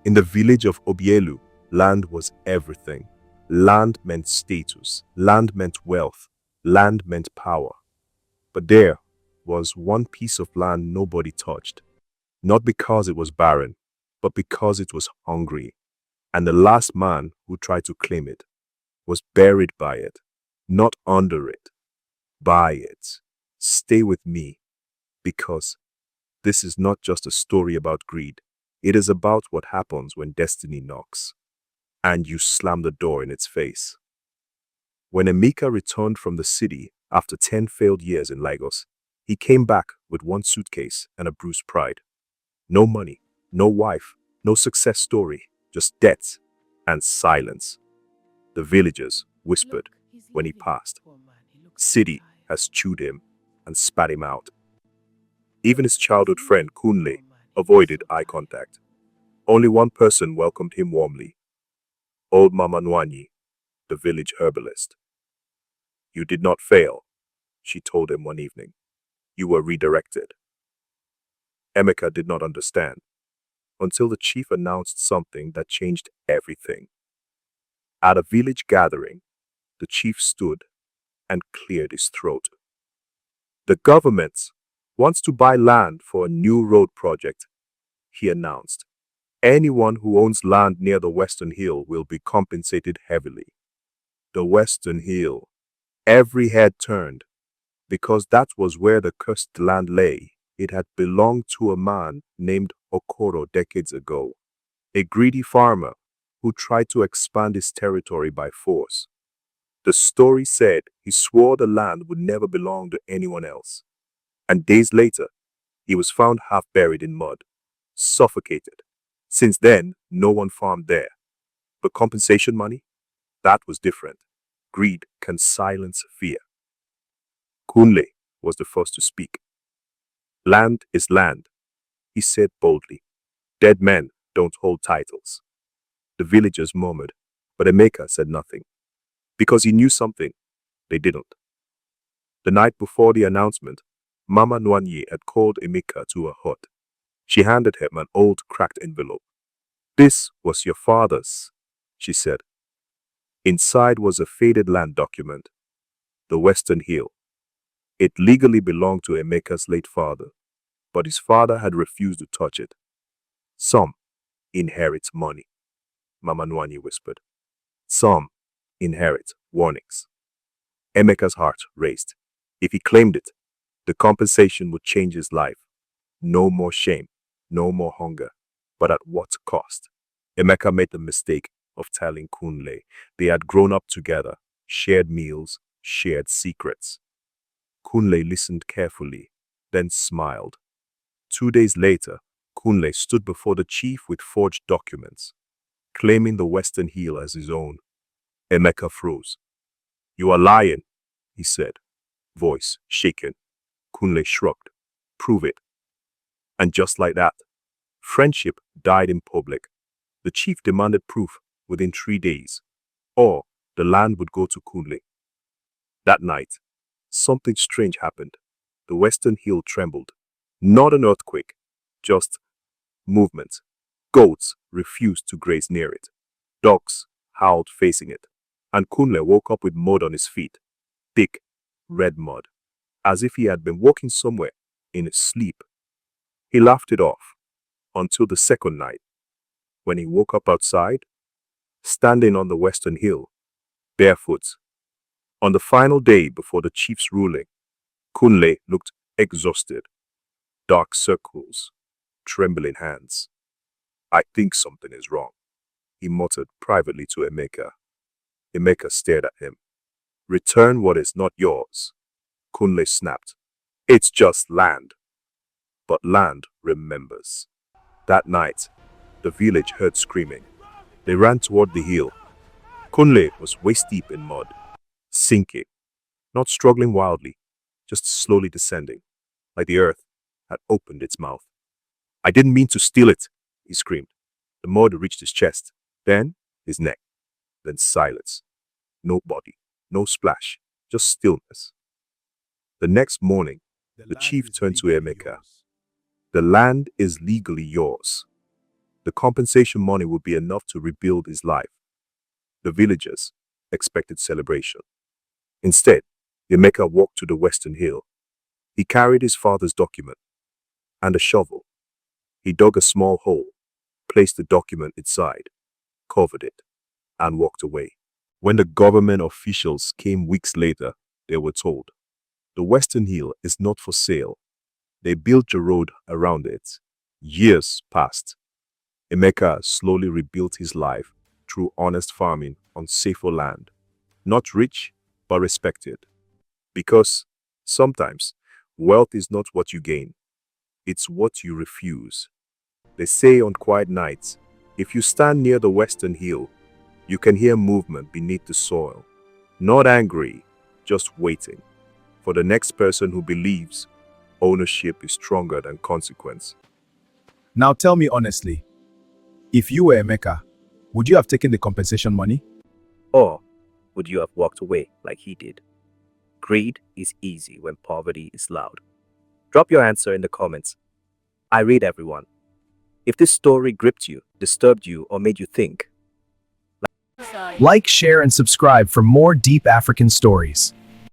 In the village of Obielu, land was everything. Land meant status, land meant wealth, land meant power. But there was one piece of land nobody touched, not because it was barren, but because it was hungry, and the last man who tried to claim it was buried by it, not under it, by it. Stay with me, because this is not just a story about greed. It is about what happens when destiny knocks, and you slam the door in its face. When Emeka returned from the city after 10 failed years in Lagos, he came back with one suitcase and a bruised pride. No money, no wife, no success story, just debts and silence. The villagers whispered when he passed. City has chewed him and spat him out. Even his childhood friend Kunle avoided eye contact. Only one person welcomed him warmly. Old Mama Nwanyi, the village herbalist. You did not fail, she told him one evening. You were redirected. Emeka did not understand until the chief announced something that changed everything. At a village gathering, the chief stood and cleared his throat. The government wants to buy land for a new road project, he announced. Anyone who owns land near the Western Hill will be compensated heavily. The Western Hill. Every head turned, because that was where the cursed land lay. It had belonged to a man named Okoro decades ago, a greedy farmer who tried to expand his territory by force. The story said he swore the land would never belong to anyone else. And days later, he was found half buried in mud, suffocated. Since then, no one farmed there. But compensation money? That was different. Greed can silence fear. Kunle was the first to speak. Land is land, he said boldly. Dead men don't hold titles. The villagers murmured, but Emeka said nothing. Because he knew something they didn't. The night before the announcement, Mama Nwanyi had called Emeka to her hut. She handed him an old cracked envelope. This was your father's, she said. Inside was a faded land document, the Western Hill. It legally belonged to Emeka's late father, but his father had refused to touch it. Some inherit money, Mama Nwanyi whispered. Some inherit warnings. Emeka's heart raced. If he claimed it, the compensation would change his life. No more shame, no more hunger. But at what cost? Emeka made the mistake of telling Kunle they had grown up together, shared meals, shared secrets. Kunle listened carefully, then smiled. 2 days later, Kunle stood before the chief with forged documents, claiming the Western Hill as his own. Emeka froze. You are lying, he said, voice shaken. Kunle shrugged. Prove it. And just like that, friendship died in public. The chief demanded proof within 3 days, or the land would go to Kunle. That night, something strange happened. The Western Hill trembled. Not an earthquake, just movement. Goats refused to graze near it. Dogs howled facing it. And Kunle woke up with mud on his feet. Thick, red mud, as if he had been walking somewhere in his sleep. He laughed it off until the second night, when he woke up outside, standing on the Western Hill, barefoot. On the final day before the chief's ruling, Kunle looked exhausted, dark circles, trembling hands. I think something is wrong, he muttered privately to Emeka. Emeka stared at him. Return what is not yours, Kunle snapped. It's just land. But land remembers. That night, the village heard screaming. They ran toward the hill. Kunle was waist-deep in mud, sinking, not struggling wildly, just slowly descending, like the earth had opened its mouth. I didn't mean to steal it, he screamed. The mud reached his chest, then his neck, then silence. No body, no splash, just stillness. The next morning, the chief turned to Emeka. The land is legally yours. The compensation money would be enough to rebuild his life. The villagers expected celebration. Instead, Emeka walked to the western hill. He carried his father's document and a shovel. He dug a small hole, placed the document inside, covered it, and walked away. When the government officials came weeks later, they were told, the Western Hill is not for sale. They built a road around it. Years passed. Emeka slowly rebuilt his life through honest farming on safer land. Not rich, but respected. Because sometimes wealth is not what you gain, it's what you refuse. They say on quiet nights, if you stand near the Western Hill, you can hear movement beneath the soil. Not angry, just waiting for the next person who believes ownership is stronger than consequence. Now tell me honestly, if you were Emeka, would you have taken the compensation money? Or would you have walked away like he did? Greed is easy when poverty is loud. Drop your answer in the comments. I read everyone. If this story gripped you, disturbed you, or made you think, Like, share, and subscribe for more deep African stories.